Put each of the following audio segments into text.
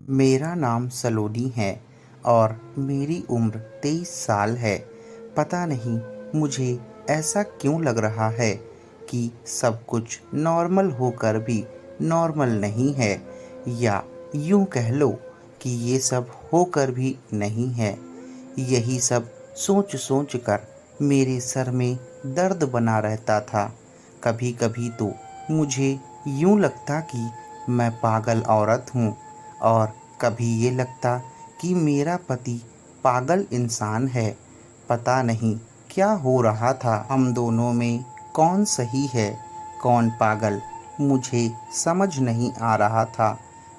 मेरा नाम सलोनी है और मेरी उम्र 23 साल है। पता नहीं मुझे ऐसा क्यों लग रहा है कि सब कुछ नॉर्मल होकर भी नॉर्मल नहीं है, या यूं कह लो कि ये सब होकर भी नहीं है। यही सब सोच सोच कर मेरे सर में दर्द बना रहता था। कभी कभी तो मुझे यूं लगता कि मैं पागल औरत हूँ, और कभी ये लगता कि मेरा पति पागल इंसान है। पता नहीं क्या हो रहा था हम दोनों में, कौन सही है कौन पागल, मुझे समझ नहीं आ रहा था।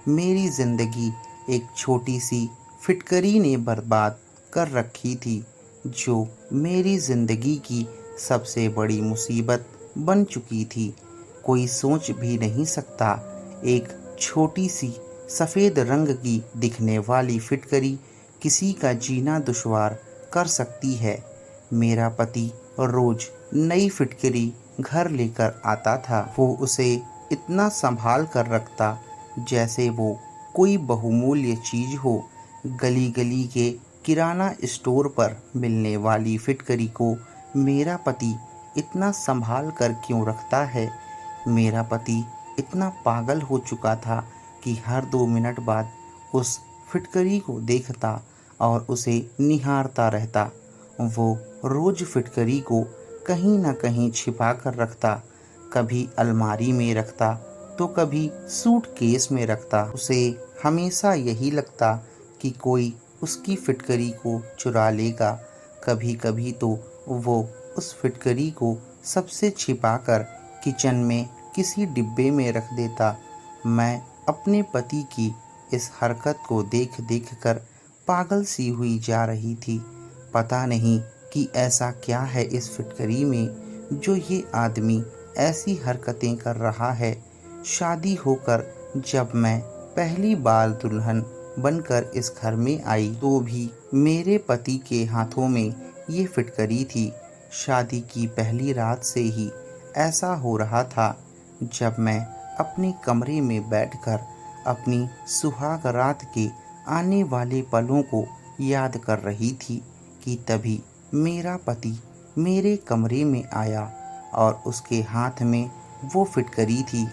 मेरी जिंदगी एक छोटी सी फिटकरी ने बर्बाद कर रखी थी, जो मेरी जिंदगी की सबसे बड़ी मुसीबत बन चुकी थी। कोई सोच भी नहीं सकता, एक छोटी सी सफ़ेद रंग की दिखने वाली फिटकरी किसी का जीना दुश्वार कर सकती है। मेरा पति रोज नई फिटकरी घर लेकर आता था। वो उसे इतना संभाल कर रखता जैसे वो कोई बहुमूल्य चीज हो। गली गली के किराना स्टोर पर मिलने वाली फिटकरी को मेरा पति इतना संभाल कर क्यों रखता है? मेरा पति इतना पागल हो चुका था कि हर 2 मिनट बाद उस फिटकरी को देखता और उसे निहारता रहता। वो रोज फिटकरी को कहीं न कहीं छिपा कर रखता, कभी अलमारी में रखता तो कभी सूटकेस में रखता। उसे हमेशा यही लगता कि कोई उसकी फिटकरी को चुरा लेगा। कभी कभी तो वो उस फिटकरी को सबसे छिपाकर किचन में किसी डिब्बे में रख देता। मैं अपने पति की इस हरकत को देख देख कर पागल सी हुई जा रही थी। पता नहीं कि ऐसा क्या है इस फिटकरी में जो ये आदमी ऐसी हरकतें कर रहा है। शादी होकर जब मैं पहली बार दुल्हन बनकर इस घर में आई तो भी मेरे पति के हाथों में ये फिटकरी थी। शादी की पहली रात से ही ऐसा हो रहा था। जब मैं अपने कमरे में बैठकर अपनी सुहाग रात के आने वाले पलों को याद कर रही थी कि तभी मेरा पति मेरे कमरे में आया और उसके हाथ में वो फिटकरी थी।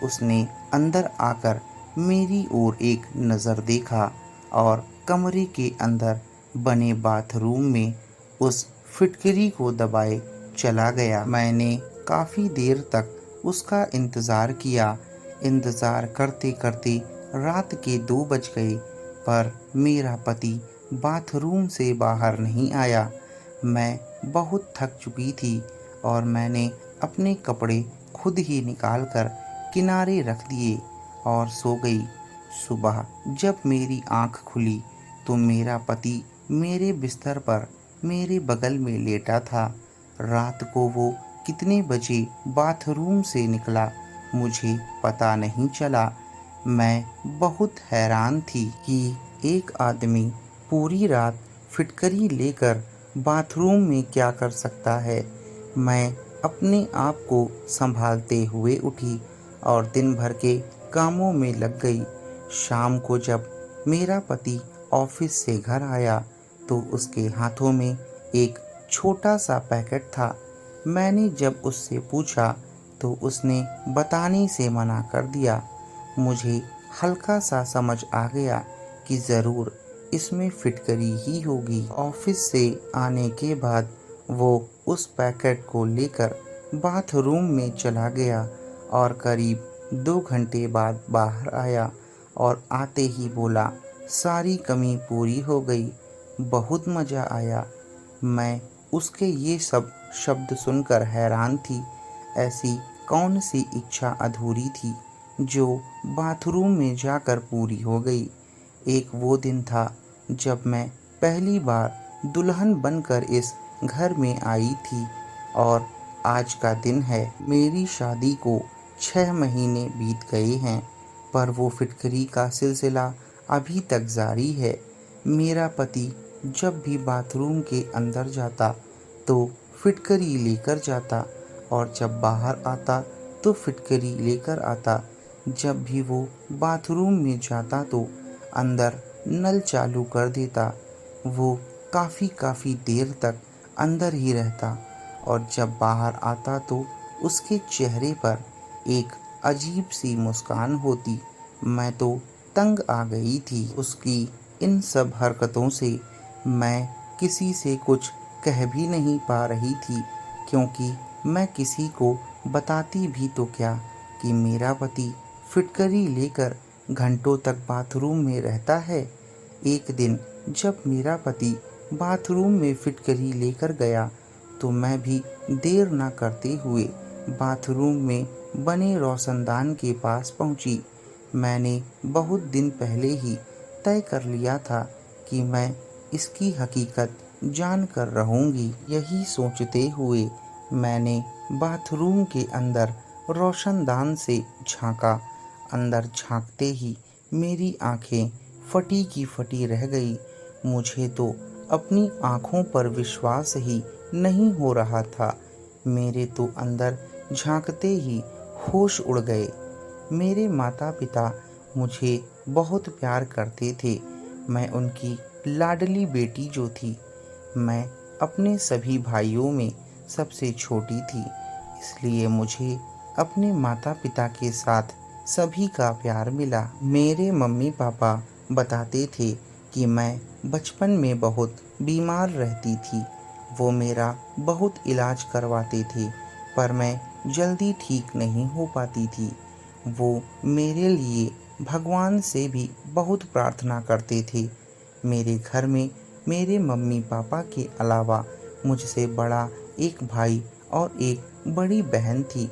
उसने अंदर आकर मेरी ओर एक नज़र देखा और कमरे के अंदर बने बाथरूम में उस फिटकरी को दबाए चला गया। मैंने काफ़ी देर तक उसका इंतज़ार किया। इंतज़ार करते करते रात के 2 बज गए, पर मेरा पति बाथरूम से बाहर नहीं आया। मैं बहुत थक चुकी थी और मैंने अपने कपड़े खुद ही निकाल कर किनारे रख दिए और सो गई। सुबह जब मेरी आंख खुली तो मेरा पति मेरे बिस्तर पर मेरे बगल में लेटा था। रात को वो कितने बजे बाथरूम से निकला मुझे पता नहीं चला। मैं बहुत हैरान थी कि एक आदमी पूरी रात फिटकरी लेकर बाथरूम में क्या कर सकता है। मैं अपने आप को संभालते हुए उठी और दिन भर के कामों में लग गई। शाम को जब मेरा पति ऑफिस से घर आया तो उसके हाथों में एक छोटा सा पैकेट था। मैंने जब उससे पूछा तो उसने बताने से मना कर दिया। मुझे हल्का सा समझ आ गया कि ज़रूर इसमें फिटकरी ही होगी। ऑफिस से आने के बाद वो उस पैकेट को लेकर बाथरूम में चला गया और करीब 2 घंटे बाद बाहर आया और आते ही बोला, सारी कमी पूरी हो गई, बहुत मज़ा आया। मैं उसके ये सब शब्द सुनकर हैरान थी। ऐसी कौन सी इच्छा अधूरी थी जो बाथरूम में जाकर पूरी हो गई। एक वो दिन था जब मैं पहली बार दुल्हन बनकर इस घर में आई थी, और आज का दिन है। मेरी शादी को 6 महीने बीत गए हैं, पर वो फिटकरी का सिलसिला अभी तक जारी है। मेरा पति जब भी बाथरूम के अंदर जाता तो फिटकरी लेकर जाता, और जब बाहर आता तो फिटकरी लेकर आता। जब भी वो बाथरूम में जाता तो अंदर नल चालू कर देता। वो काफ़ी देर तक अंदर ही रहता और जब बाहर आता तो उसके चेहरे पर एक अजीब सी मुस्कान होती। मैं तो तंग आ गई थी उसकी इन सब हरकतों से। मैं किसी से कुछ कह भी नहीं पा रही थी, क्योंकि मैं किसी को बताती भी तो क्या कि मेरा पति फिटकरी लेकर घंटों तक बाथरूम में रहता है। एक दिन जब मेरा पति बाथरूम में फिटकरी लेकर गया तो मैं भी देर न करते हुए बाथरूम में बने रोशनदान के पास पहुंची। मैंने बहुत दिन पहले ही तय कर लिया था कि मैं इसकी हकीकत जान कर रहूंगी। यही सोचते हुए मैंने बाथरूम के अंदर रोशनदान से झांका। अंदर झांकते ही मेरी आंखें फटी की फटी रह गई। मुझे तो अपनी आंखों पर विश्वास ही नहीं हो रहा था। मेरे तो अंदर झांकते ही होश उड़ गए। मेरे माता पिता मुझे बहुत प्यार करते थे। मैं उनकी लाडली बेटी जो थी। मैं अपने सभी भाइयों में सबसे छोटी थी, इसलिए मुझे अपने माता पिता के साथ सभी का प्यार मिला। मेरे मम्मी पापा बताते थे कि मैं बचपन में बहुत बीमार रहती थी। वो मेरा बहुत इलाज करवाते थे, पर मैं जल्दी ठीक नहीं हो पाती थी। वो मेरे लिए भगवान से भी बहुत प्रार्थना करते थे। मेरे घर में मेरे मम्मी पापा के अलावा मुझसे बड़ा एक भाई और एक बड़ी बहन थी।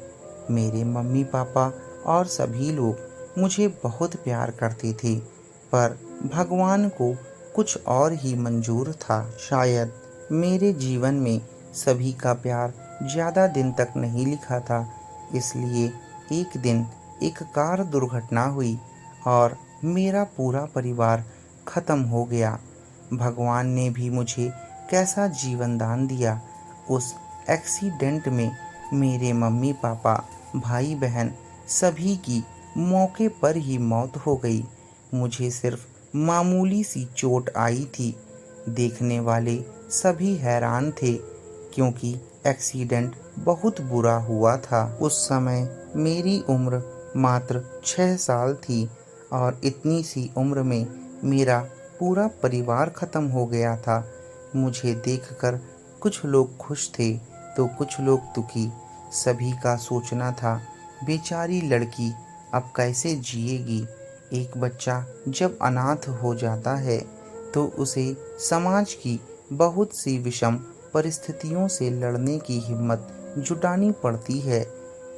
मेरे मम्मी पापा और सभी लोग मुझे बहुत प्यार करते थे, पर भगवान को कुछ और ही मंजूर था। शायद मेरे जीवन में सभी का प्यार ज़्यादा दिन तक नहीं लिखा था, इसलिए एक दिन एक कार दुर्घटना हुई और मेरा पूरा परिवार ख़त्म हो गया। भगवान ने भी मुझे कैसा जीवन दान दिया। उस एक्सीडेंट में मेरे मम्मी पापा, भाई बहन सभी की मौके पर ही मौत हो गई। मुझे सिर्फ मामूली सी चोट आई थी। देखने वाले सभी हैरान थे, क्योंकि एक्सीडेंट बहुत बुरा हुआ था। उस समय मेरी उम्र मात्र 6 साल थी और इतनी सी उम्र में मेरा पूरा परिवार ख़त्म हो गया था। मुझे देखकर कुछ लोग खुश थे तो कुछ लोग दुखी। सभी का सोचना था, बेचारी लड़की अब कैसे जिएगी। एक बच्चा जब अनाथ हो जाता है तो उसे समाज की बहुत सी विषम परिस्थितियों से लड़ने की हिम्मत जुटानी पड़ती है।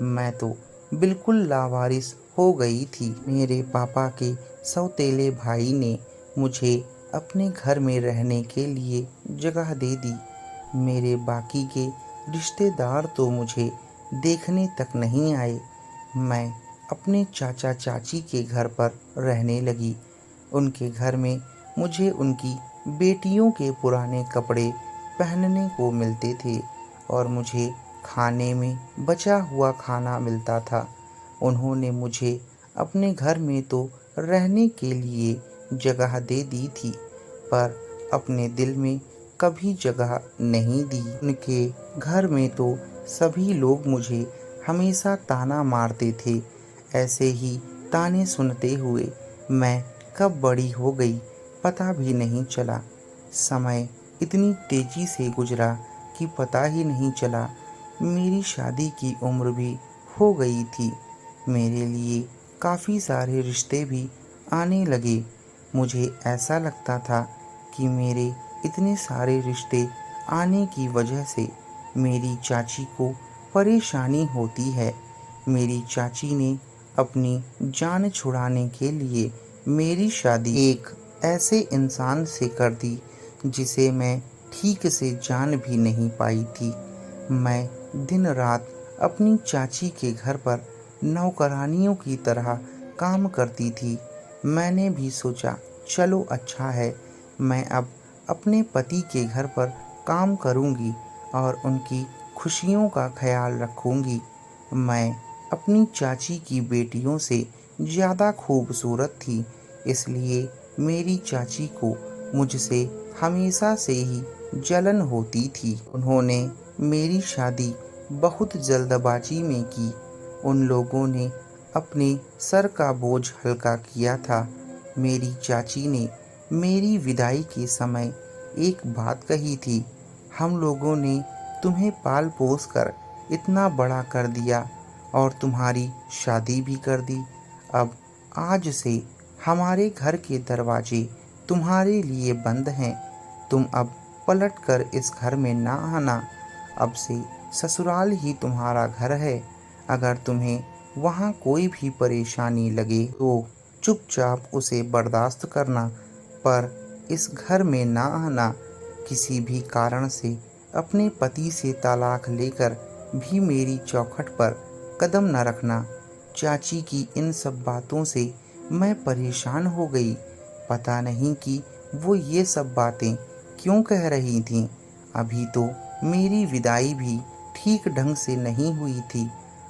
मैं तो बिल्कुल लावारिस हो गई थी। मेरे पापा के सौतेले भाई ने मुझे अपने घर में रहने के लिए जगह दे दी। मेरे बाकी के रिश्तेदार तो मुझे देखने तक नहीं आए। मैं अपने चाचा चाची के घर पर रहने लगी। उनके घर में मुझे उनकी बेटियों के पुराने कपड़े पहनने को मिलते थे और मुझे खाने में बचा हुआ खाना मिलता था। उन्होंने मुझे अपने घर में तो रहने के लिए जगह दे दी थी, पर अपने दिल में कभी जगह नहीं दी। उनके घर में तो सभी लोग मुझे हमेशा ताना मारते थे। ऐसे ही ताने सुनते हुए मैं कब बड़ी हो गई पता भी नहीं चला। समय इतनी तेजी से गुजरा कि पता ही नहीं चला। मेरी शादी की उम्र भी हो गई थी। मेरे लिए काफ़ी सारे रिश्ते भी आने लगे। मुझे ऐसा लगता था कि मेरे इतने सारे रिश्ते आने की वजह से मेरी चाची को परेशानी होती है। मेरी चाची ने अपनी जान छुड़ाने के लिए मेरी शादी एक ऐसे इंसान से कर दी जिसे मैं ठीक से जान भी नहीं पाई थी। मैं दिन रात अपनी चाची के घर पर नौकरानियों की तरह काम करती थी। मैंने भी सोचा, चलो अच्छा है, मैं अब अपने पति के घर पर काम करूंगी और उनकी खुशियों का ख्याल रखूंगी। मैं अपनी चाची की बेटियों से ज़्यादा खूबसूरत थी, इसलिए मेरी चाची को मुझसे हमेशा से ही जलन होती थी। उन्होंने मेरी शादी बहुत जल्दबाजी में की। उन लोगों ने अपने सर का बोझ हल्का किया था। मेरी चाची ने मेरी विदाई के समय एक बात कही थी, हम लोगों ने तुम्हें पाल पोस कर इतना बड़ा कर दिया और तुम्हारी शादी भी कर दी। अब आज से हमारे घर के दरवाजे तुम्हारे लिए बंद हैं। तुम अब पलट कर इस घर में ना आना। अब से ससुराल ही तुम्हारा घर है। अगर तुम्हें वहाँ कोई भी परेशानी लगे तो चुपचाप उसे बर्दाश्त करना, पर इस घर में ना आना। किसी भी कारण से अपने पति से तलाक लेकर भी मेरी चौखट पर कदम न रखना। चाची की इन सब बातों से मैं परेशान हो गई। पता नहीं कि वो ये सब बातें क्यों कह रही थीं। अभी तो मेरी विदाई भी ठीक ढंग से नहीं हुई थी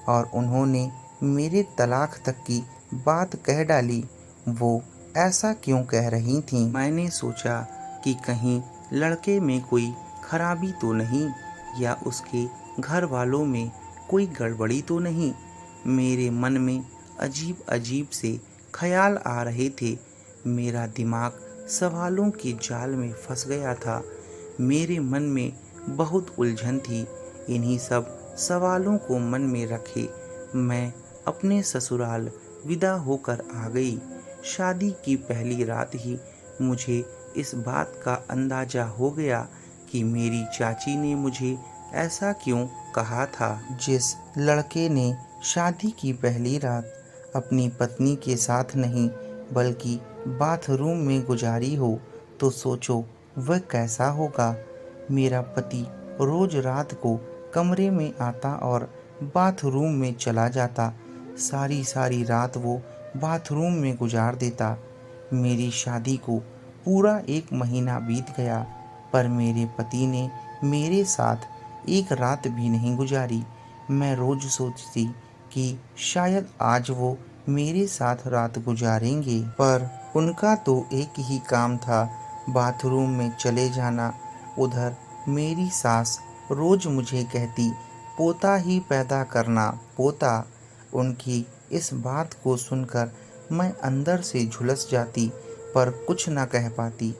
और उन्होंने मेरे तलाक तक की बात कह डाली। वो ऐसा क्यों कह रही थीं? मैंने सोचा कि कहीं लड़के में कोई खराबी तो नहीं, या उसके घर वालों में कोई गड़बड़ी तो नहीं। मेरे मन में अजीब अजीब से ख्याल आ रहे थे। मेरा दिमाग सवालों के जाल में फंस गया था। मेरे मन में बहुत उलझन थी। इन्हीं सब सवालों को मन में रखे मैं अपने ससुराल विदा होकर आ गई। शादी की पहली रात ही मुझे इस बात का अंदाजा हो गया कि मेरी चाची ने मुझे ऐसा क्यों कहा था। जिस लड़के ने शादी की पहली रात अपनी पत्नी के साथ नहीं बल्कि बाथरूम में गुजारी हो, तो सोचो वह कैसा होगा। मेरा पति रोज रात को कमरे में आता और बाथरूम में चला जाता। सारी सारी रात वो बाथरूम में गुजार देता। मेरी शादी को पूरा 1 महीना बीत गया, पर मेरे पति ने मेरे साथ एक रात भी नहीं गुजारी। मैं रोज सोचती कि शायद आज वो मेरे साथ रात गुजारेंगे, पर उनका तो एक ही काम था, बाथरूम में चले जाना। उधर मेरी सास रोज मुझे कहती, पोता ही पैदा करना पोता। उनकी इस बात को सुनकर मैं अंदर से झुलस जाती, पर कुछ न कह पाती।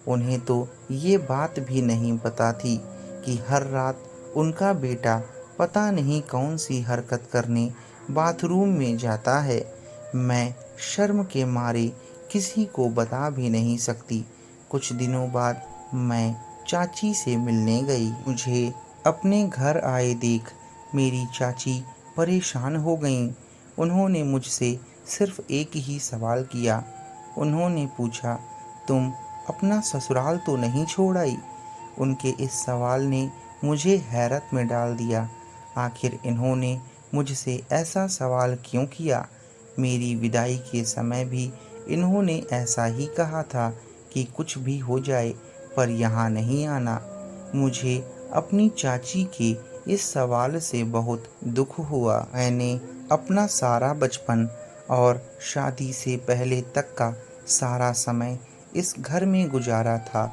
उन्हें तो ये बात भी नहीं पता थी कि हर रात उनका बेटा पता नहीं कौन सी हरकत करने बाथरूम में जाता है। मैं शर्म के मारे किसी को बता भी नहीं सकती। कुछ दिनों बाद मैं चाची से मिलने गई। मुझे अपने घर आए देख मेरी चाची परेशान हो गईं। उन्होंने मुझसे सिर्फ एक ही सवाल किया। उन्होंने पूछा, तुम अपना ससुराल तो नहीं छोड़ आई? उनके इस सवाल ने मुझे हैरत में डाल दिया। आखिर इन्होंने मुझसे ऐसा सवाल क्यों किया? मेरी विदाई के समय भी इन्होंने ऐसा ही कहा था कि कुछ भी हो जाए पर यहाँ नहीं आना। मुझे अपनी चाची के इस सवाल से बहुत दुख हुआ। मैंने अपना सारा बचपन और शादी से पहले तक का सारा समय इस घर में गुजारा था।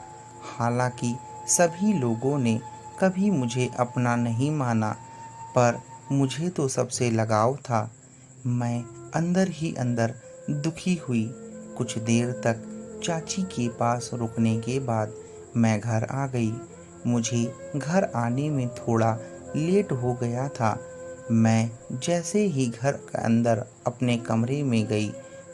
हालांकि सभी लोगों ने कभी मुझे अपना नहीं माना, पर मुझे तो सबसे लगाव था। मैं अंदर ही अंदर दुखी हुई। कुछ देर तक चाची के पास रुकने के बाद मैं घर आ गई। मुझे घर आने में थोड़ा लेट हो गया था। मैं जैसे ही घर के अंदर अपने कमरे में गई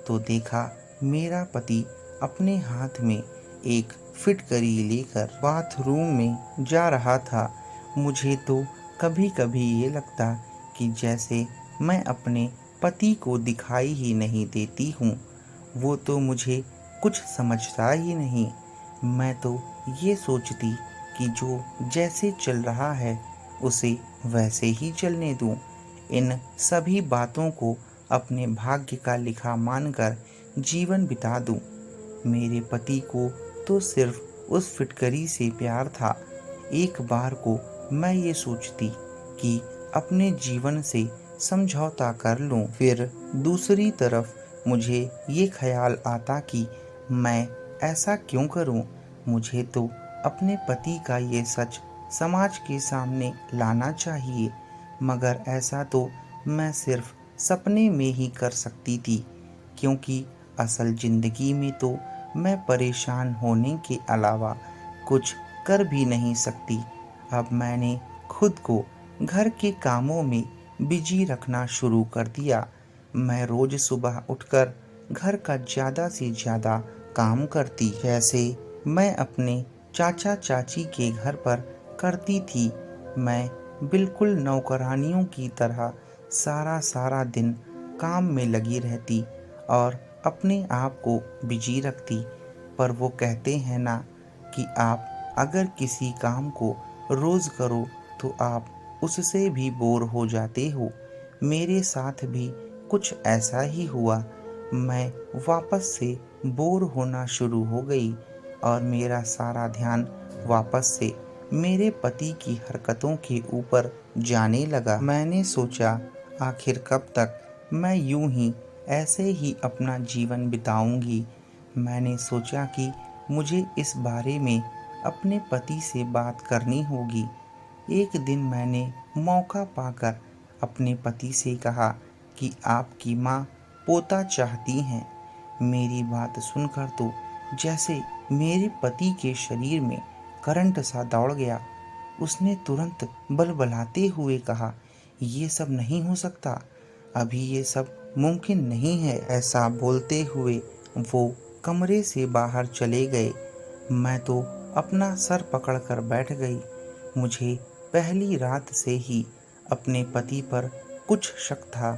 तो देखा मेरा पति अपने हाथ में एक फिटकरी लेकर बाथरूम में जा रहा था। मुझे तो कभी कभी ये लगता कि जैसे मैं अपने पति को दिखाई ही नहीं देती हूँ। वो तो मुझे कुछ समझता ही नहीं। मैं तो ये सोचती कि जो जैसे चल रहा है उसे वैसे ही चलने दूँ। इन सभी बातों को अपने भाग्य का लिखा मानकर जीवन बिता दूँ। मेरे पति को तो सिर्फ उस फिटकरी से प्यार था। एक बार को मैं ये सोचती कि अपने जीवन से समझौता कर लूं, फिर दूसरी तरफ मुझे ये ख्याल आता कि मैं ऐसा क्यों करूं? मुझे तो अपने पति का ये सच समाज के सामने लाना चाहिए, मगर ऐसा तो मैं सिर्फ सपने में ही कर सकती थी, क्योंकि असल ज़िंदगी में तो मैं परेशान होने के अलावा कुछ कर भी नहीं सकती। अब मैंने खुद को घर के कामों में बिजी रखना शुरू कर दिया। मैं रोज़ सुबह उठकर घर का ज़्यादा से ज़्यादा काम करती, जैसे मैं अपने चाचा चाची के घर पर करती थी। मैं बिल्कुल नौकरानियों की तरह सारा सारा दिन काम में लगी रहती और अपने आप को बिजी रखती। पर वो कहते हैं ना कि आप अगर किसी काम को रोज़ करो तो आप उससे भी बोर हो जाते हो। मेरे साथ भी कुछ ऐसा ही हुआ। मैं वापस से बोर होना शुरू हो गई और मेरा सारा ध्यान वापस से मेरे पति की हरकतों के ऊपर जाने लगा। मैंने सोचा, आखिर कब तक मैं यूं ही ऐसे ही अपना जीवन बिताऊंगी। मैंने सोचा कि मुझे इस बारे में अपने पति से बात करनी होगी। एक दिन मैंने मौका पाकर अपने पति से कहा कि आपकी माँ पोता चाहती हैं। मेरी बात सुनकर तो जैसे मेरे पति के शरीर में करंट सा दौड़ गया। उसने तुरंत बलबलाते हुए कहा, ये सब नहीं हो सकता, अभी ये सब मुमकिन नहीं है। ऐसा बोलते हुए वो कमरे से बाहर चले गए। मैं तो अपना सर पकड़कर बैठ गई। मुझे पहली रात से ही अपने पति पर कुछ शक था,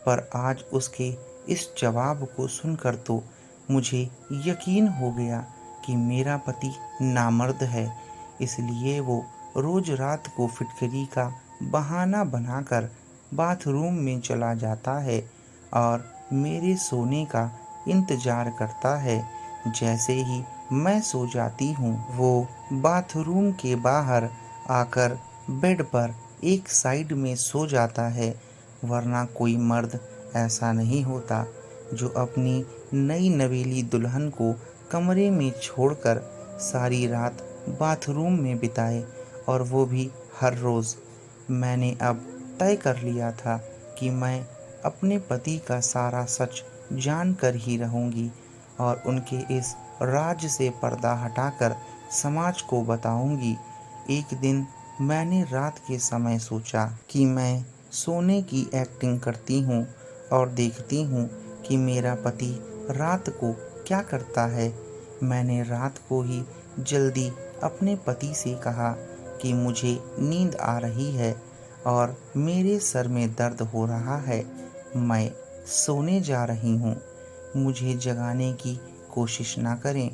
पर आज उसके इस जवाब को सुनकर तो मुझे यकीन हो गया कि मेरा पति नामर्द है। इसलिए वो रोज रात को फिटकरी का बहाना बनाकर बाथरूम में चला जाता है और मेरे सोने का इंतजार करता है। जैसे ही मैं सो जाती हूँ, वो बाथरूम के बाहर आकर बेड पर एक साइड में सो जाता है। वरना कोई मर्द ऐसा नहीं होता जो अपनी नई नवेली दुल्हन को कमरे में छोड़कर सारी रात बाथरूम में बिताए, और वो भी हर रोज़। मैंने अब तय कर लिया था कि मैं अपने पति का सारा सच जान कर ही रहूँगी और उनके इस राज से पर्दा हटाकर समाज को बताऊँगी। एक दिन मैंने रात के समय सोचा कि मैं सोने की एक्टिंग करती हूँ और देखती हूँ कि मेरा पति रात को क्या करता है। मैंने रात को ही जल्दी अपने पति से कहा कि मुझे नींद आ रही है और मेरे सर में दर्द हो रहा है, मैं सोने जा रही हूँ, मुझे जगाने की कोशिश ना करें।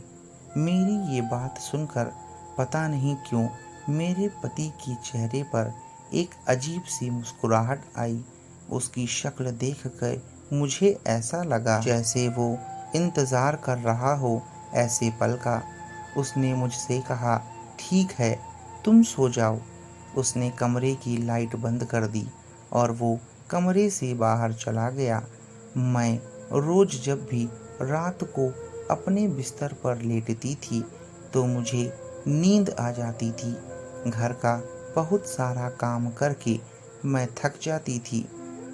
मेरी ये बात सुनकर पता नहीं क्यों मेरे पति के चेहरे पर एक अजीब सी मुस्कुराहट आई। उसकी शक्ल देखकर मुझे ऐसा लगा जैसे वो इंतज़ार कर रहा हो ऐसे पल का। उसने मुझसे कहा, ठीक है, तुम सो जाओ। उसने कमरे की लाइट बंद कर दी और वो कमरे से बाहर चला गया। मैं रोज़ जब भी रात को अपने बिस्तर पर लेटती थी तो मुझे नींद आ जाती थी। घर का बहुत सारा काम करके मैं थक जाती थी।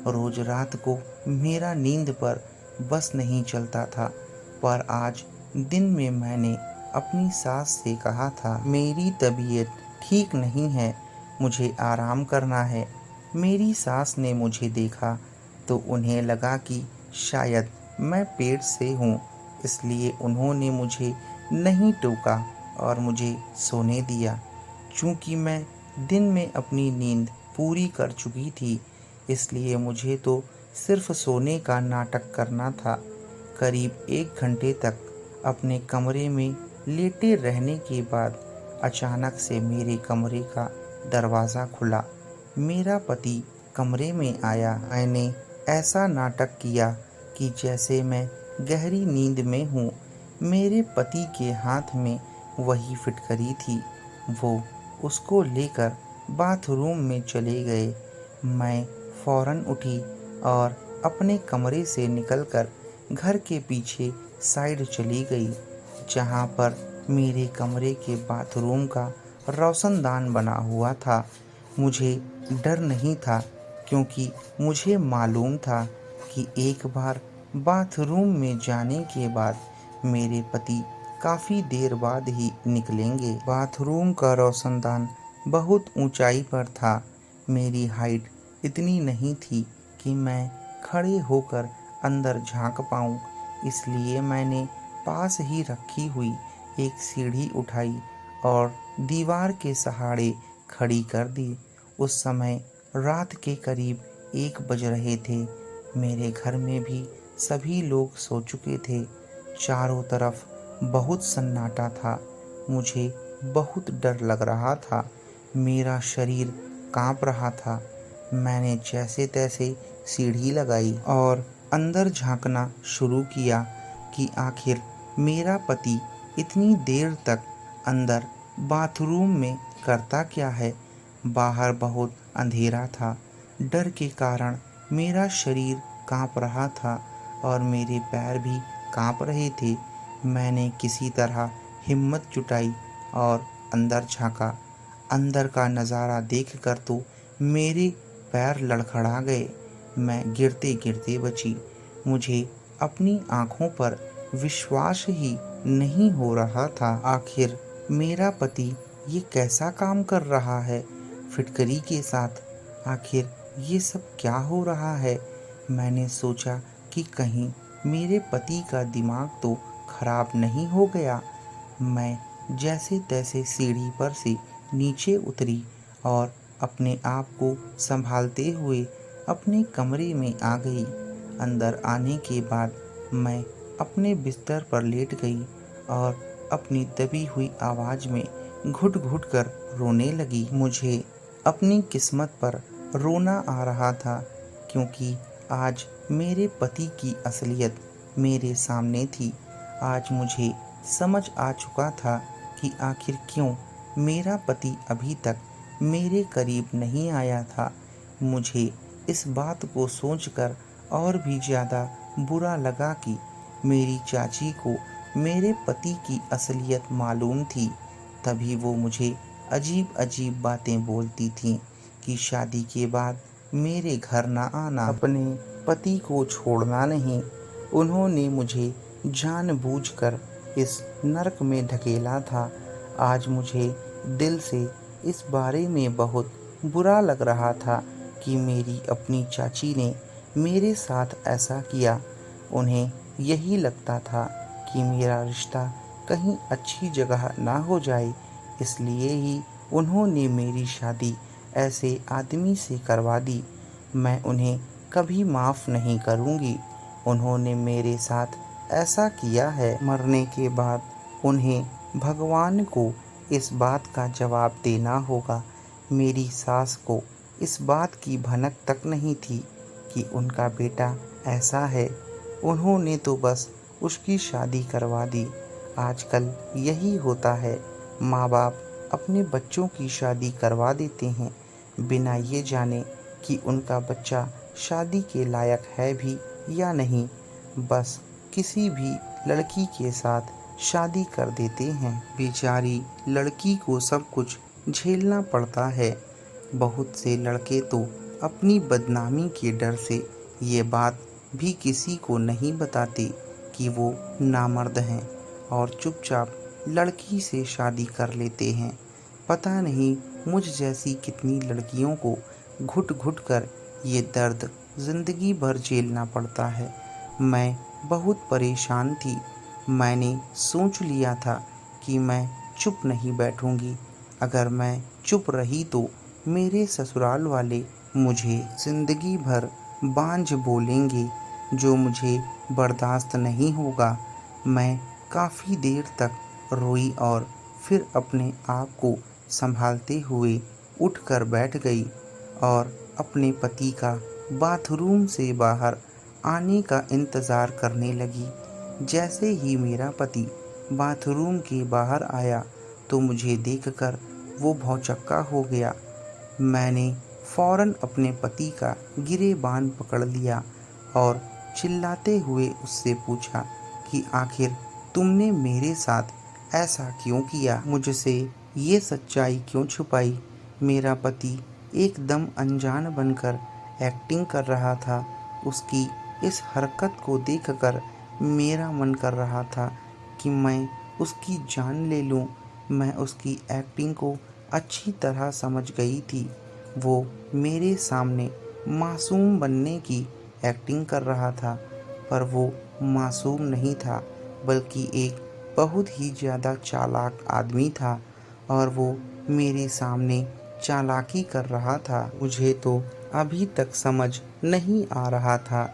रोज रात को मेरा नींद पर बस नहीं चलता था, पर आज दिन में मैंने अपनी सास से कहा था, मेरी तबीयत ठीक नहीं है, मुझे आराम करना है। मेरी सास ने मुझे देखा तो उन्हें लगा कि शायद मैं पेट से हूँ, इसलिए उन्होंने मुझे नहीं टोका और मुझे सोने दिया। चूँकि मैं दिन में अपनी नींद पूरी कर चुकी थी, इसलिए मुझे तो सिर्फ सोने का नाटक करना था। करीब 1 घंटे तक अपने कमरे में लेटे रहने के बाद अचानक से मेरे कमरे का दरवाज़ा खुला। मेरा पति कमरे में आया। मैंने ऐसा नाटक किया कि जैसे मैं गहरी नींद में हूँ। मेरे पति के हाथ में वही फिटकरी थी। वो उसको लेकर बाथरूम में चले गए। मैं फौरन उठी और अपने कमरे से निकलकर घर के पीछे साइड चली गई। जहाँ पर मेरे कमरे के बाथरूम का रोशनदान बना हुआ था। मुझे डर नहीं था, क्योंकि मुझे मालूम था कि एक बार बाथरूम में जाने के बाद मेरे पति काफ़ी देर बाद ही निकलेंगे। बाथरूम का रोशनदान बहुत ऊंचाई पर था। मेरी हाइट इतनी नहीं थी कि मैं खड़े होकर अंदर झांक पाऊं, इसलिए मैंने पास ही रखी हुई एक सीढ़ी उठाई और दीवार के सहारे खड़ी कर दी। उस समय रात के करीब 1 बज रहे थे। मेरे घर में भी सभी लोग सो चुके थे। चारों तरफ बहुत सन्नाटा था। मुझे बहुत डर लग रहा था। मेरा शरीर कांप रहा था। मैंने जैसे तैसे सीढ़ी लगाई और अंदर झांकना शुरू किया कि आखिर मेरा पति इतनी देर तक अंदर बाथरूम में करता क्या है। बाहर बहुत अंधेरा था। डर के कारण मेरा शरीर कांप रहा था और मेरे पैर भी कांप रहे थे। मैंने किसी तरह हिम्मत जुटाई और अंदर झांका। अंदर का नज़ारा देखकर तो मेरे पैर लड़खड़ा गए। मैं गिरते गिरते बची। मुझे अपनी आंखों पर विश्वास ही नहीं हो रहा था। आखिर मेरा पति ये कैसा काम कर रहा है फिटकरी के साथ। आखिर ये सब क्या हो रहा है। मैंने सोचा कि कहीं मेरे पति का दिमाग तो खराब नहीं हो गया। मैं जैसे तैसे सीढ़ी पर से नीचे उतरी और अपने आप को संभालते हुए अपने कमरे में आ गई। अंदर आने के बाद मैं अपने बिस्तर पर लेट गई और अपनी दबी हुई आवाज़ में घुट घुट कर रोने लगी। मुझे अपनी किस्मत पर रोना आ रहा था, क्योंकि आज मेरे पति की असलियत मेरे सामने थी। आज मुझे समझ आ चुका था कि आखिर क्यों मेरा पति अभी तक मेरे करीब नहीं आया था। मुझे इस बात को सोचकर और भी ज़्यादा बुरा लगा कि मेरी चाची को मेरे पति की असलियत मालूम थी। तभी वो मुझे अजीब अजीब बातें बोलती थीं कि शादी के बाद मेरे घर ना आना, अपने पति को छोड़ना नहीं। उन्होंने मुझे जानबूझकर इस नरक में ढकेला था। आज मुझे दिल से इस बारे में बहुत बुरा लग रहा था कि मेरी अपनी चाची ने मेरे साथ ऐसा किया। उन्हें यही लगता था कि मेरा रिश्ता कहीं अच्छी जगह ना हो जाए, इसलिए ही उन्होंने मेरी शादी ऐसे आदमी से करवा दी। मैं उन्हें कभी माफ़ नहीं करूँगी। उन्होंने मेरे साथ ऐसा किया है। मरने के बाद उन्हें भगवान को इस बात का जवाब देना होगा। मेरी सास को इस बात की भनक तक नहीं थी कि उनका बेटा ऐसा है। उन्होंने तो बस उसकी शादी करवा दी। आजकल यही होता है, माँ बाप अपने बच्चों की शादी करवा देते हैं बिना ये जाने कि उनका बच्चा शादी के लायक है भी या नहीं। बस किसी भी लड़की के साथ शादी कर देते हैं। बेचारी लड़की को सब कुछ झेलना पड़ता है। बहुत से लड़के तो अपनी बदनामी के डर से ये बात भी किसी को नहीं बताते कि वो नामर्द हैं और चुपचाप लड़की से शादी कर लेते हैं। पता नहीं मुझ जैसी कितनी लड़कियों को घुट घुट कर ये दर्द ज़िंदगी भर झेलना पड़ता है। मैं बहुत परेशान थी। मैंने सोच लिया था कि मैं चुप नहीं बैठूंगी। अगर मैं चुप रही तो मेरे ससुराल वाले मुझे ज़िंदगी भर बांझ बोलेंगे, जो मुझे बर्दाश्त नहीं होगा। मैं काफ़ी देर तक रोई और फिर अपने आप को संभालते हुए उठकर बैठ गई और अपने पति का बाथरूम से बाहर आने का इंतज़ार करने लगी। जैसे ही मेरा पति बाथरूम के बाहर आया तो मुझे देखकर वो भौंचक्का हो गया। मैंने फ़ौरन अपने पति का गिरेबान पकड़ लिया और चिल्लाते हुए उससे पूछा कि आखिर तुमने मेरे साथ ऐसा क्यों किया? मुझसे ये सच्चाई क्यों छुपाई? मेरा पति एकदम अनजान बनकर एक्टिंग कर रहा था। उसकी इस हरकत को देखकर मेरा मन कर रहा था कि मैं उसकी जान ले लूं। मैं उसकी एक्टिंग को अच्छी तरह समझ गई थी। वो मेरे सामने मासूम बनने की एक्टिंग कर रहा था, पर वो मासूम नहीं था, बल्कि एक बहुत ही ज़्यादा चालाक आदमी था और वो मेरे सामने चालाकी कर रहा था। मुझे तो अभी तक समझ नहीं आ रहा था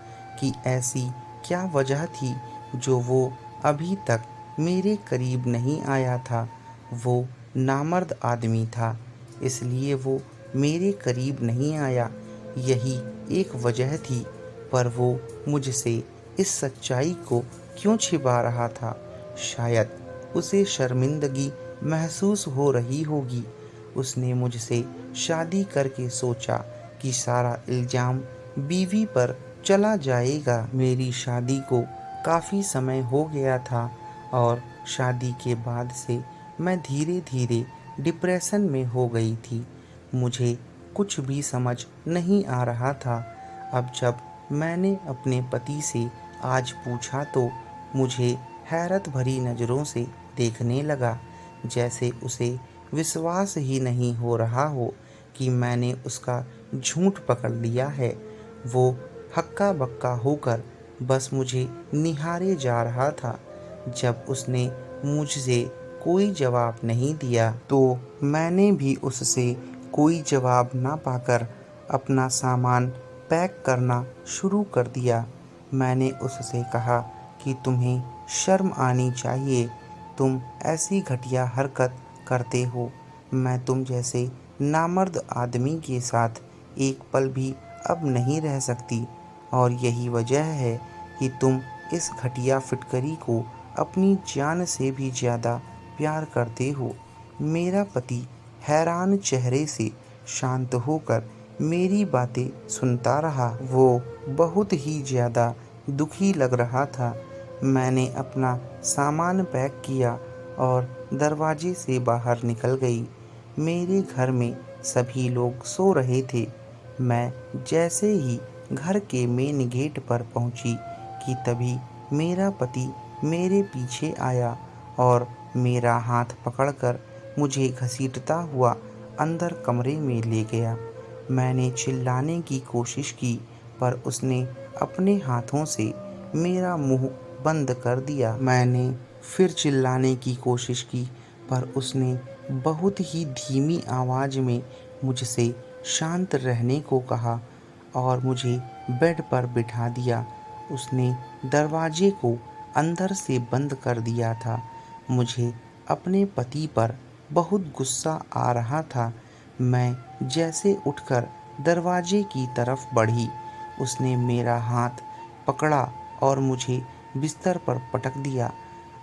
कि ऐसी क्या वजह थी जो वो अभी तक मेरे करीब नहीं आया था। वो नामर्द आदमी था, इसलिए वो मेरे करीब नहीं आया, यही एक वजह थी। पर वो मुझसे इस सच्चाई को क्यों छिपा रहा था? शायद उसे शर्मिंदगी महसूस हो रही होगी। उसने मुझसे शादी करके सोचा कि सारा इल्ज़ाम बीवी पर चला जाएगा। मेरी शादी को काफ़ी समय हो गया था और शादी के बाद से मैं धीरे धीरे डिप्रेशन में हो गई थी। मुझे कुछ भी समझ नहीं आ रहा था। अब जब मैंने अपने पति से आज पूछा तो मुझे हैरत भरी नज़रों से देखने लगा, जैसे उसे विश्वास ही नहीं हो रहा हो कि मैंने उसका झूठ पकड़ लिया है। वो हक्का बक्का होकर बस मुझे निहारे जा रहा था। जब उसने मुझसे कोई जवाब नहीं दिया तो मैंने भी उससे कोई जवाब ना पाकर अपना सामान पैक करना शुरू कर दिया। मैंने उससे कहा कि तुम्हें शर्म आनी चाहिए, तुम ऐसी घटिया हरकत करते हो। मैं तुम जैसे नामर्द आदमी के साथ एक पल भी अब नहीं रह सकती और यही वजह है कि तुम इस घटिया फिटकरी को अपनी जान से भी ज़्यादा प्यार करते हो। मेरा पति हैरान चेहरे से शांत होकर मेरी बातें सुनता रहा। वो बहुत ही ज़्यादा दुखी लग रहा था। मैंने अपना सामान पैक किया और दरवाजे से बाहर निकल गई। मेरे घर में सभी लोग सो रहे थे। मैं जैसे ही घर के मेन गेट पर पहुंची कि तभी मेरा पति मेरे पीछे आया और मेरा हाथ पकड़कर मुझे घसीटता हुआ अंदर कमरे में ले गया। मैंने चिल्लाने की कोशिश की, पर उसने अपने हाथों से मेरा मुंह बंद कर दिया। मैंने फिर चिल्लाने की कोशिश की, पर उसने बहुत ही धीमी आवाज़ में मुझसे शांत रहने को कहा और मुझे बेड पर बिठा दिया। उसने दरवाजे को अंदर से बंद कर दिया था। मुझे अपने पति पर बहुत गुस्सा आ रहा था। मैं जैसे उठकर दरवाजे की तरफ बढ़ी, उसने मेरा हाथ पकड़ा और मुझे बिस्तर पर पटक दिया।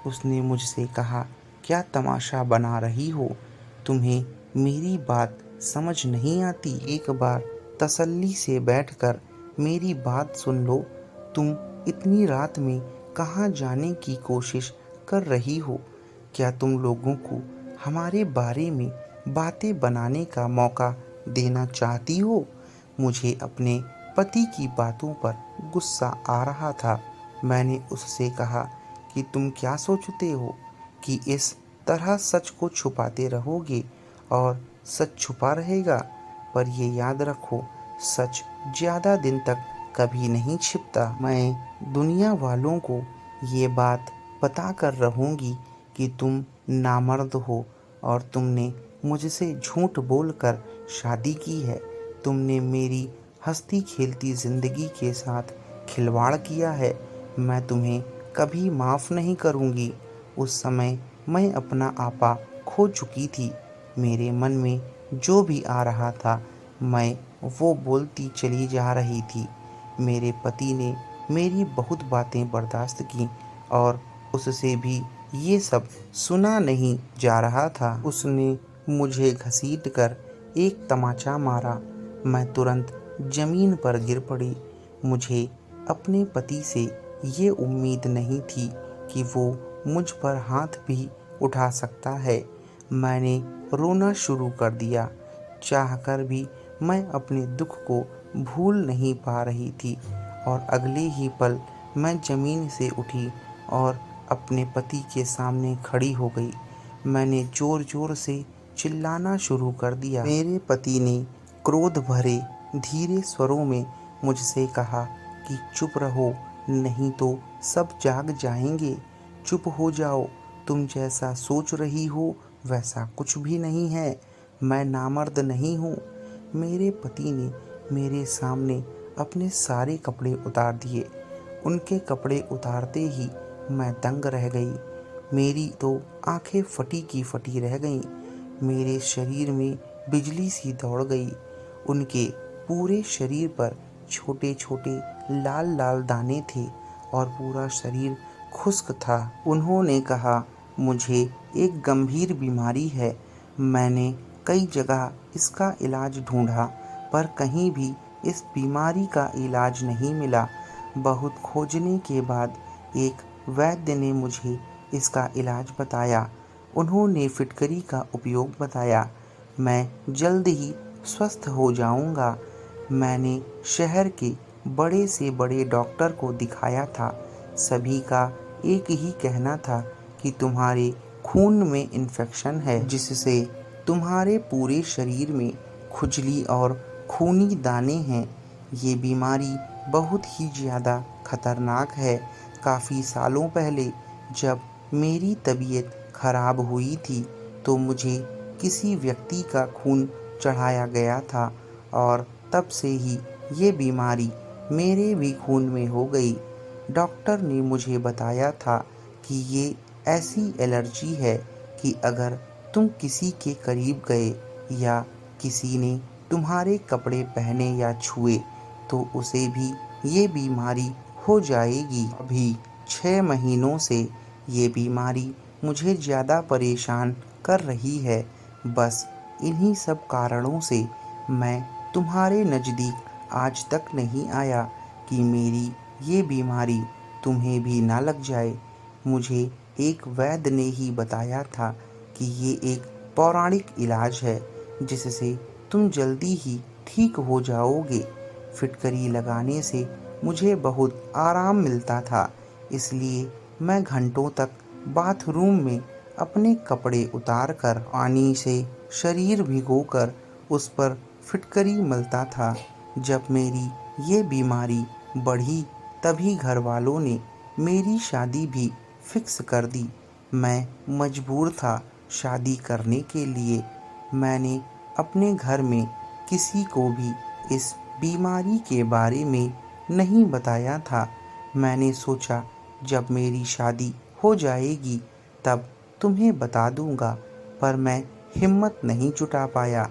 उसने मुझसे कहा, क्या तमाशा बना रही हो? तुम्हें मेरी बात समझ नहीं आती? एक बार तसल्ली से बैठकर मेरी बात सुन लो। तुम इतनी रात में कहाँ जाने की कोशिश कर रही हो? क्या तुम लोगों को हमारे बारे में बातें बनाने का मौका देना चाहती हो? मुझे अपने पति की बातों पर गुस्सा आ रहा था। मैंने उससे कहा कि तुम क्या सोचते हो कि इस तरह सच को छुपाते रहोगे और सच छुपा रहेगा? पर ये याद रखो, सच ज़्यादा दिन तक कभी नहीं छिपता। मैं दुनिया वालों को ये बात बता कर रहूँगी कि तुम नामर्द हो और तुमने मुझसे झूठ बोलकर शादी की है। तुमने मेरी हंसती खेलती ज़िंदगी के साथ खिलवाड़ किया है। मैं तुम्हें कभी माफ़ नहीं करूँगी। उस समय मैं अपना आपा खो चुकी थी। मेरे मन में जो भी आ रहा था मैं वो बोलती चली जा रही थी। मेरे पति ने मेरी बहुत बातें बर्दाश्त की और उससे भी ये सब सुना नहीं जा रहा था। उसने मुझे घसीटकर एक तमाचा मारा। मैं तुरंत जमीन पर गिर पड़ी। मुझे अपने पति से ये उम्मीद नहीं थी कि वो मुझ पर हाथ भी उठा सकता है। मैंने रोना शुरू कर दिया। चाहकर भी मैं अपने दुख को भूल नहीं पा रही थी और अगले ही पल मैं ज़मीन से उठी और अपने पति के सामने खड़ी हो गई। मैंने ज़ोर-ज़ोर से चिल्लाना शुरू कर दिया। मेरे पति ने क्रोध भरे धीरे स्वरों में मुझसे कहा कि चुप रहो, नहीं तो सब जाग जाएंगे। चुप हो जाओ, तुम जैसा सोच रही हो वैसा कुछ भी नहीं है। मैं नामर्द नहीं हूँ। मेरे पति ने मेरे सामने अपने सारे कपड़े उतार दिए। उनके कपड़े उतारते ही मैं दंग रह गई। मेरी तो आंखें फटी की फटी रह गईं। मेरे शरीर में बिजली सी दौड़ गई। उनके पूरे शरीर पर छोटे छोटे लाल लाल दाने थे और पूरा शरीर खुश्क था। उन्होंने कहा, मुझे एक गंभीर बीमारी है। मैंने कई जगह इसका इलाज ढूंढा पर कहीं भी इस बीमारी का इलाज नहीं मिला। बहुत खोजने के बाद एक वैद्य ने मुझे इसका इलाज बताया। उन्होंने फिटकरी का उपयोग बताया। मैं जल्द ही स्वस्थ हो जाऊंगा। मैंने शहर के बड़े से बड़े डॉक्टर को दिखाया था। सभी का एक ही कहना था कि तुम्हारे खून में इन्फेक्शन है जिससे तुम्हारे पूरे शरीर में खुजली और खूनी दाने हैं। ये बीमारी बहुत ही ज़्यादा खतरनाक है। काफ़ी सालों पहले जब मेरी तबीयत खराब हुई थी तो मुझे किसी व्यक्ति का खून चढ़ाया गया था और तब से ही ये बीमारी मेरे भी खून में हो गई। डॉक्टर ने मुझे बताया था कि ये ऐसी एलर्जी है कि अगर तुम किसी के करीब गए या किसी ने तुम्हारे कपड़े पहने या छुए तो उसे भी ये बीमारी हो जाएगी। अभी 6 महीनों से ये बीमारी मुझे ज़्यादा परेशान कर रही है। बस इन्हीं सब कारणों से मैं तुम्हारे नज़दीक आज तक नहीं आया कि मेरी ये बीमारी तुम्हें भी ना लग जाए। मुझे एक वैद्य ने ही बताया था कि ये एक पौराणिक इलाज है जिससे तुम जल्दी ही ठीक हो जाओगे। फिटकरी लगाने से मुझे बहुत आराम मिलता था, इसलिए मैं घंटों तक बाथरूम में अपने कपड़े उतार कर पानी से शरीर भिगोकर उस पर फिटकरी मलता था। जब मेरी ये बीमारी बढ़ी तभी घर वालों ने मेरी शादी भी फिक्स कर दी। मैं मजबूर था शादी करने के लिए। मैंने अपने घर में किसी को भी इस बीमारी के बारे में नहीं बताया था। मैंने सोचा जब मेरी शादी हो जाएगी तब तुम्हें बता दूंगा, पर मैं हिम्मत नहीं जुटा पाया।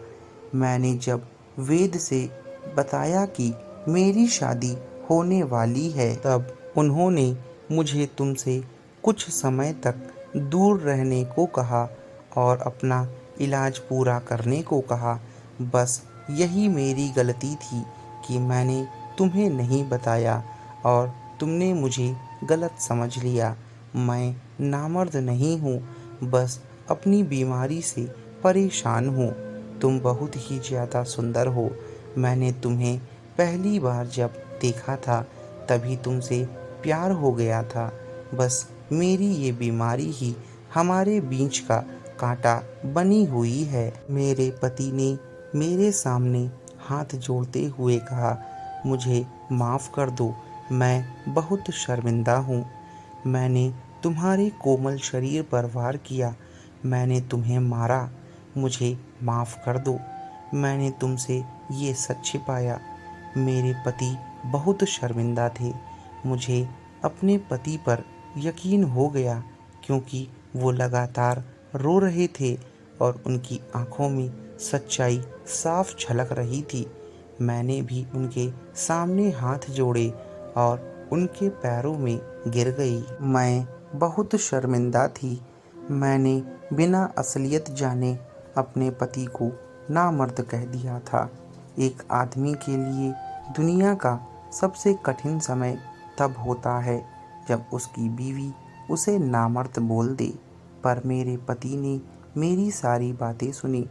मैंने जब वेद से बताया कि मेरी शादी होने वाली है तब उन्होंने मुझे तुमसे कुछ समय तक दूर रहने को कहा और अपना इलाज पूरा करने को कहा। बस यही मेरी गलती थी कि मैंने तुम्हें नहीं बताया और तुमने मुझे गलत समझ लिया। मैं नामर्द नहीं हूँ, बस अपनी बीमारी से परेशान हूँ। तुम बहुत ही ज़्यादा सुंदर हो। मैंने तुम्हें पहली बार जब देखा था तभी तुमसे प्यार हो गया था। बस मेरी ये बीमारी ही हमारे बीच का कांटा बनी हुई है। मेरे पति ने मेरे सामने हाथ जोड़ते हुए कहा, मुझे माफ़ कर दो, मैं बहुत शर्मिंदा हूँ। मैंने तुम्हारे कोमल शरीर पर वार किया, मैंने तुम्हें मारा, मुझे माफ़ कर दो। मैंने तुमसे ये सच छिपाया। मेरे पति बहुत शर्मिंदा थे। मुझे अपने पति पर यकीन हो गया क्योंकि वो लगातार रो रहे थे और उनकी आंखों में सच्चाई साफ झलक रही थी। मैंने भी उनके सामने हाथ जोड़े और उनके पैरों में गिर गई। मैं बहुत शर्मिंदा थी। मैंने बिना असलियत जाने अपने पति को नामर्द कह दिया था। एक आदमी के लिए दुनिया का सबसे कठिन समय तब होता है जब उसकी बीवी उसे नामर्द बोल दे। पर मेरे पति ने मेरी सारी बातें सुनी।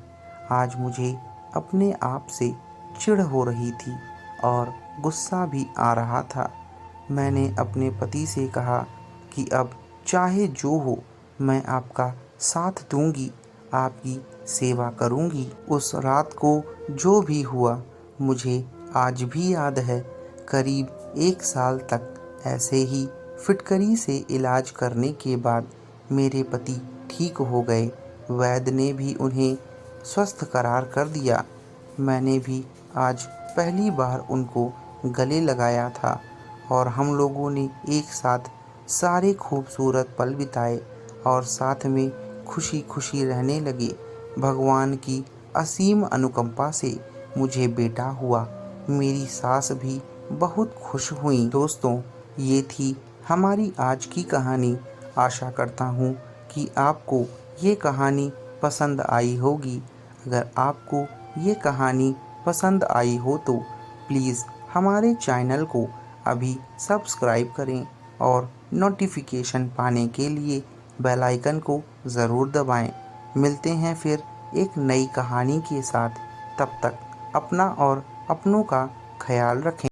आज मुझे अपने आप से चिढ़ हो रही थी और गुस्सा भी आ रहा था। मैंने अपने पति से कहा कि अब चाहे जो हो, मैं आपका साथ दूंगी, आपकी सेवा करूंगी। उस रात को जो भी हुआ मुझे आज भी याद है। करीब 1 साल तक ऐसे ही फिटकरी से इलाज करने के बाद मेरे पति ठीक हो गए। वैद्य ने भी उन्हें स्वस्थ करार कर दिया। मैंने भी आज पहली बार उनको गले लगाया था और हम लोगों ने एक साथ सारे खूबसूरत पल बिताए और साथ में खुशी खुशी रहने लगे। भगवान की असीम अनुकंपा से मुझे बेटा हुआ। मेरी सास भी बहुत खुश हुई। दोस्तों, ये थी हमारी आज की कहानी। आशा करता हूँ कि आपको ये कहानी पसंद आई होगी। अगर आपको ये कहानी पसंद आई हो तो प्लीज़ हमारे चैनल को अभी सब्सक्राइब करें और नोटिफिकेशन पाने के लिए बेल आइकन को ज़रूर दबाएं। मिलते हैं फिर एक नई कहानी के साथ। तब तक अपना और अपनों का ख्याल रखें।